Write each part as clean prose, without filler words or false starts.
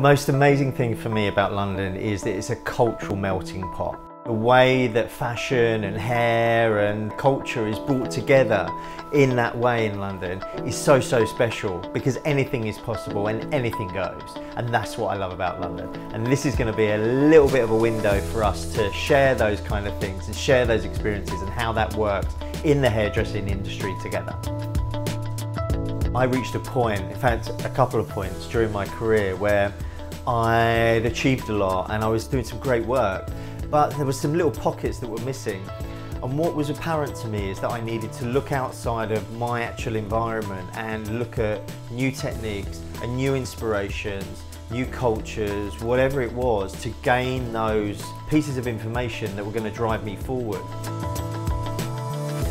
Most amazing thing for me about London is that it's a cultural melting pot. The way that fashion and hair and culture is brought together in that way in London is so special, because anything is possible and anything goes, and that's what I love about London. And this is going to be a little bit of a window for us to share those kind of things and share those experiences and how that works in the hairdressing industry together. I reached a point, in fact a couple of points during my career, where I'd achieved a lot and I was doing some great work, but there were some little pockets that were missing. And what was apparent to me is that I needed to look outside of my actual environment and look at new techniques and new inspirations, new cultures, whatever it was, to gain those pieces of information that were going to drive me forward.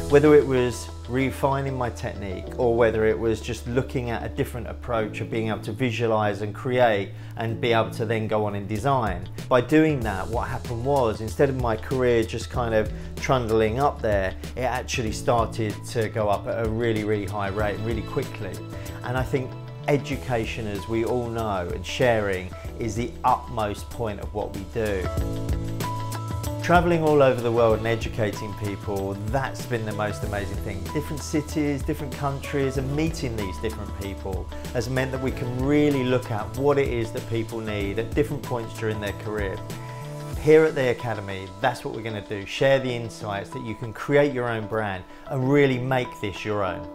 Whether it was refining my technique or whether it was just looking at a different approach of being able to visualize and create and be able to then go on and design. By doing that, what happened was, instead of my career just kind of trundling up there, it actually started to go up at a really high rate, really quickly. And I think education, as we all know, and sharing is the utmost point of what we do. Traveling all over the world and educating people, that's been the most amazing thing. Different cities, different countries, and meeting these different people has meant that we can really look at what it is that people need at different points during their career. Here at the Academy, that's what we're going to do. Share the insights that you can create your own brand and really make this your own.